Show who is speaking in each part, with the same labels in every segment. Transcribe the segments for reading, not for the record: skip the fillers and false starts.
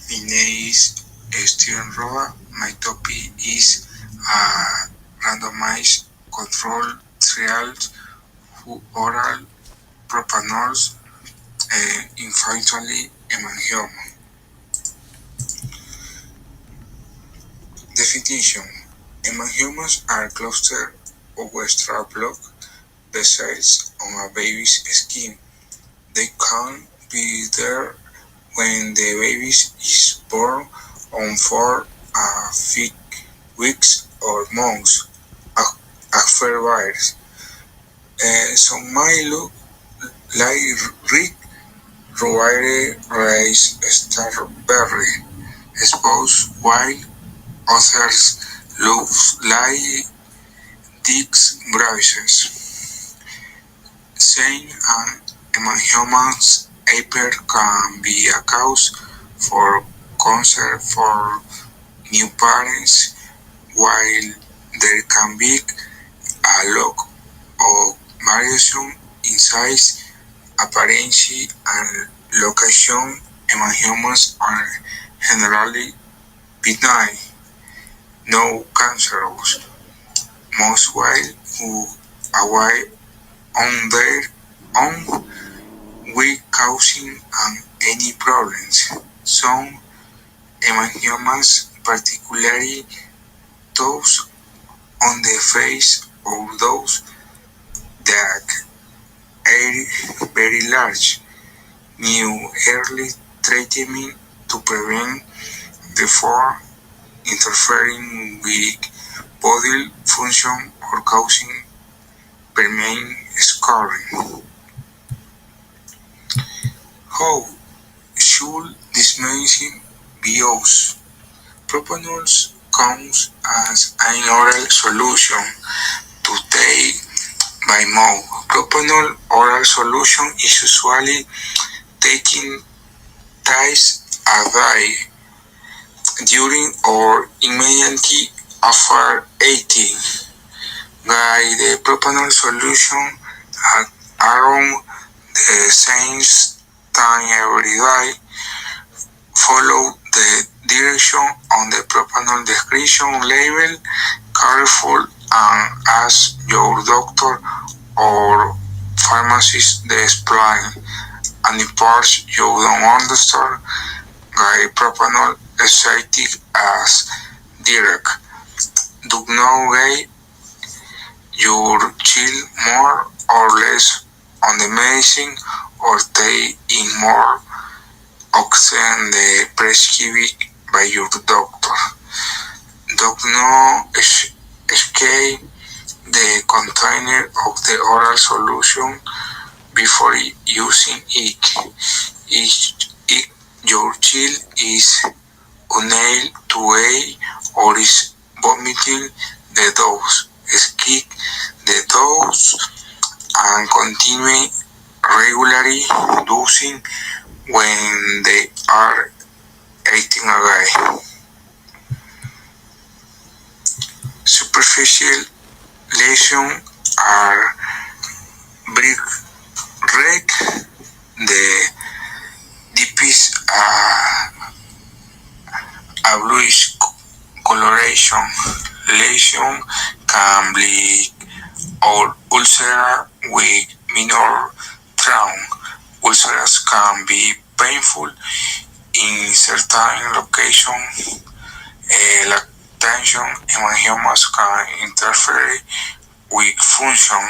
Speaker 1: My name is Steven Roa. My topic is randomized controlled trials for oral propanols infantile hemangioma. Definition: hemangiomas are clusters of extra blood vessels on a baby's skin. They can be there when the baby is born or for a few weeks or months after birth. Some might look like red, red rice, strawberry, exposed, while others look like thick bruises. Saying an hemangiomas appear can be a cause for concern for new parents, while there can be a lot of variation in size, appearance, and location. Hemangiomas are generally benign, no cancerous, most while who away on their own without causing any problems. Some hemangiomas, particularly those on the face or those that are very large, need early treatment to prevent the from interfering with body function or causing permanent scarring. How should this medicine be used? Propanol comes as an oral solution to take by mouth. Propanol oral solution is usually taken twice a day during or immediately after eating. Guide the propanol solution at around the same time every day. Follow the direction on the propanol description label careful and ask your doctor or pharmacist the explain any parts you don't understand. Guide propanol excited as direct. Do not guide your child more or less on the medicine or take in more oxen the prescribed by your doctor. Do not escape the container of the oral solution before using it. If your child is unable to eat or is vomiting the dose, skip the dose and continue regularly dosing when they are eating again. Superficial lesions are brick red. The deepest a bluish coloration. Lesion can be or ulcer with minor trauma. Ulcers can be painful in certain locations. Lactation hemangiomas can interfere with function.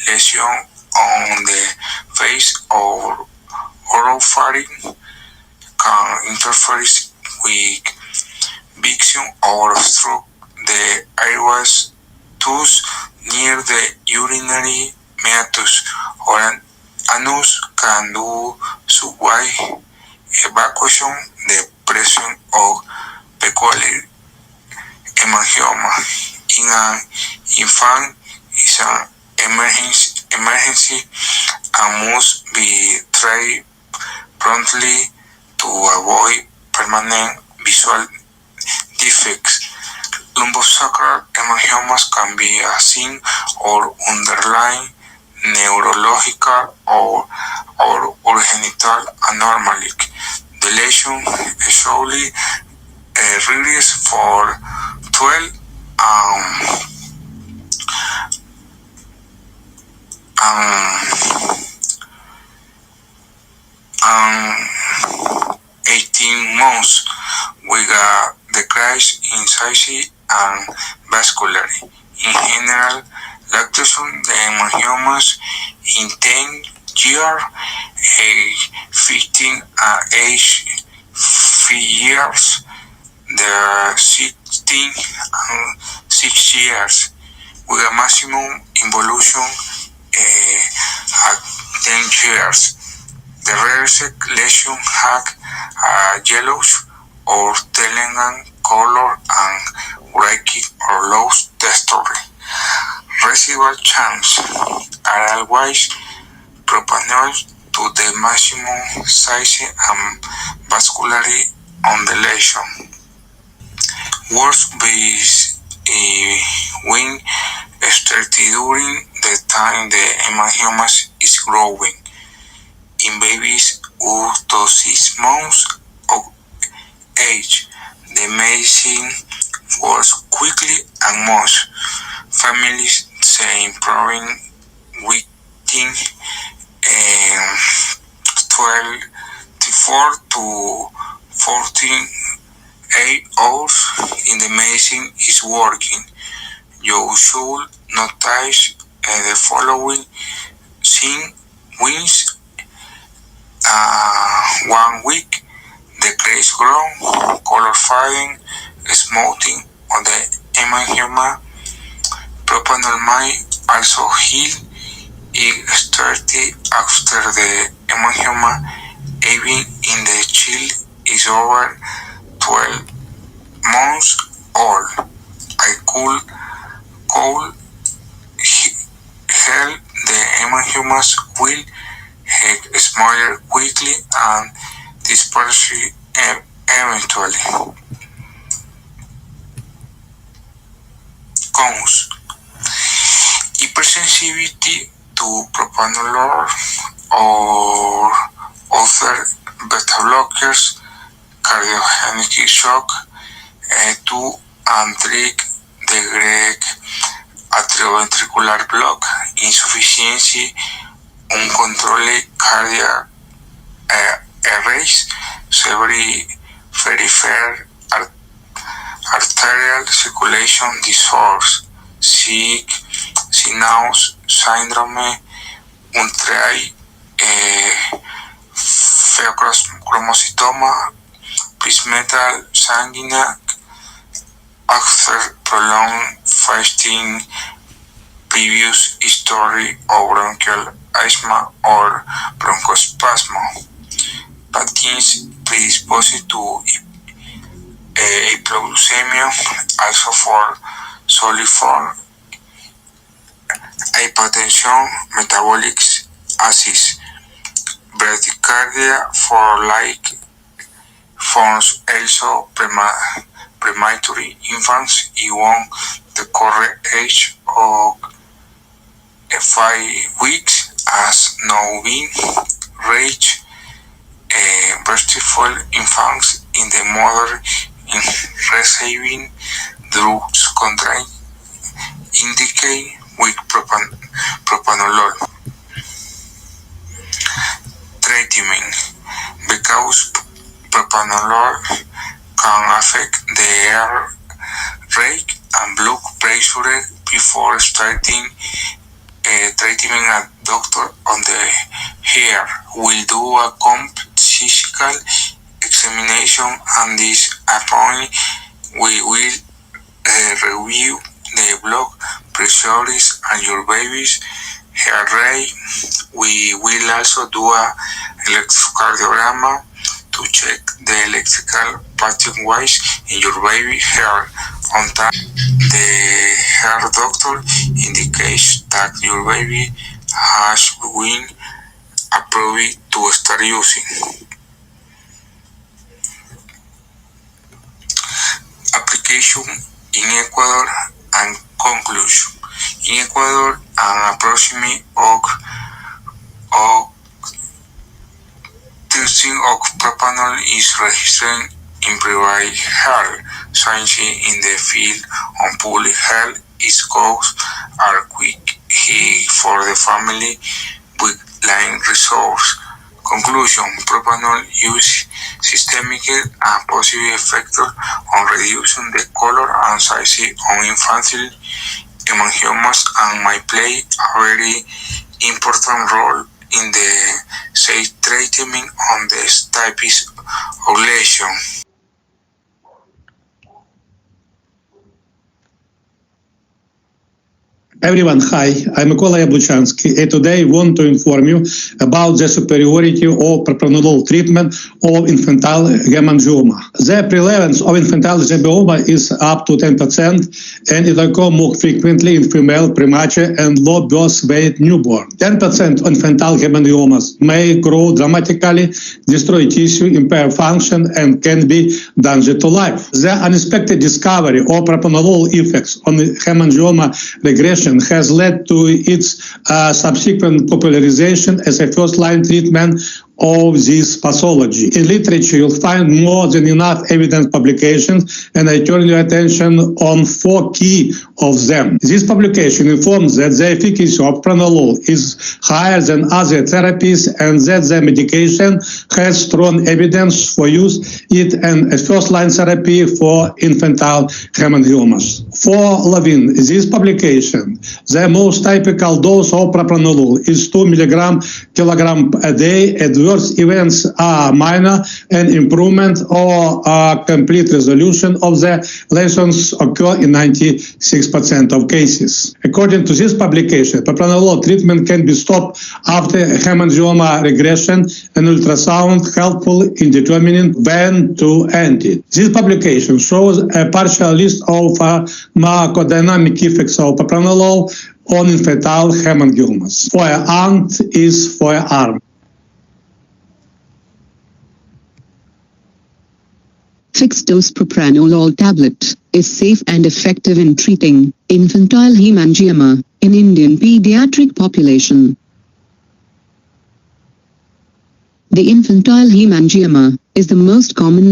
Speaker 1: Lesion on the face or oropharynx can interfere with vision or obstruct the airways. Thus, near the urinary meatus or anus can do subway evacuation. The presence of peculiar hemangioma in an infant is an emergency and must be treated promptly to avoid permanent visual defects. Lumbosacral hemangiomas can be a sign or underlying neurological or genital anomaly. The lesion usually released for 12 18 months with a decrease in size and vascularity. In general, lactation the hemangiomas in 10 years, age 15 and age 3 years, the 16 and 6 years, with a maximum involution at 10 years. The rarest lesion had a yellowish or telangian color and raky or low texture. Residual chance are always proportional to the maximum size and vascularity on the lesion. Worst is when started during the time the hemangioma is growing. In babies up to 6 months of age, the medicine works quickly and most families say improving within 24 to 48 hours in the medicine is working. You should notice the following signs. 1 week, decrease growth, color fading, smoothing of the hemangioma. Propanolol also heal. It started after the hemangioma, even in the child is over 12 months old. I could help the hemangiomas will smaller quickly and disperse eventually. Cons: hypersensitivity to propanolol or other beta blockers, cardiogenic shock, 2 and 3 degree atrioventricular block, insufficiency, uncontrolled cardiac arrest, severe peripheral arterial circulation disorders, sick, Sinaus syndrome, untreated pheochromocytoma, prismatal sanguine after prolonged fasting, previous history of bronchial asthma or bronchospasm, patins predisposed to hypoglycemia, also for soliform hypertension, metabolic acids, bradycardia for like forms also premature infants even the correct age of 5 weeks has now been reached. Breastfeed infants in the mother in receiving drugs contain indicate with propanolol. Treatment: because propanolol can affect the heart rate and blood pressure before starting treatment, a doctor on the hair will do a complete physical examination, and this point we will review the blood pressures and your baby's heart rate. We will also do a electrocardiogram to check the electrical pathways in your baby's heart. On time, the heart doctor indicates that your baby has been approved to start using. Application in Ecuador and conclusion. In Ecuador, an approximate of 13 of propanol is registered in private health science in the field on public health. Its costs are quick for the family with line resource. Conclusion: propanol use systemically and positive effects on reducing the color and size on infantile hemangiomas and may play a very important role in the safe treatment on this type of lesion.
Speaker 2: Everyone, hi, I'm Mikola Yabuchansky, and today I want to inform you about the superiority of propranolol treatment of infantile hemangioma. The prevalence of infantile hemangioma is up to 10%, and it occurs more frequently in female, premature, and low birth weight newborn. 10% of infantile hemangiomas may grow dramatically, destroy tissue, impair function, and can be danger to life. The unexpected discovery of propranolol effects on hemangioma regression has led to its subsequent popularization as a first-line treatment of this pathology. In literature, you'll find more than enough evidence publications, and I turn your attention on 4 key of them. This publication informs that the efficacy of propranolol is higher than other therapies and that the medication has strong evidence for use it and a first-line therapy for infantile hemangiomas. For Levin, this publication, the most typical dose of propranolol is 2 mg/kg a day. Adverse events are minor, and improvement or complete resolution of the lesions occur in 96% of cases. According to this publication, propranolol treatment can be stopped after hemangioma regression, and ultrasound helpful in determining when to end it. This publication shows a partial list of pharmacodynamic effects of propranolol on infantile hemangiomas. Forearm is forearm.
Speaker 3: Fixed-dose propranolol tablet is safe and effective in treating infantile hemangioma in Indian pediatric population. The infantile hemangioma is the most common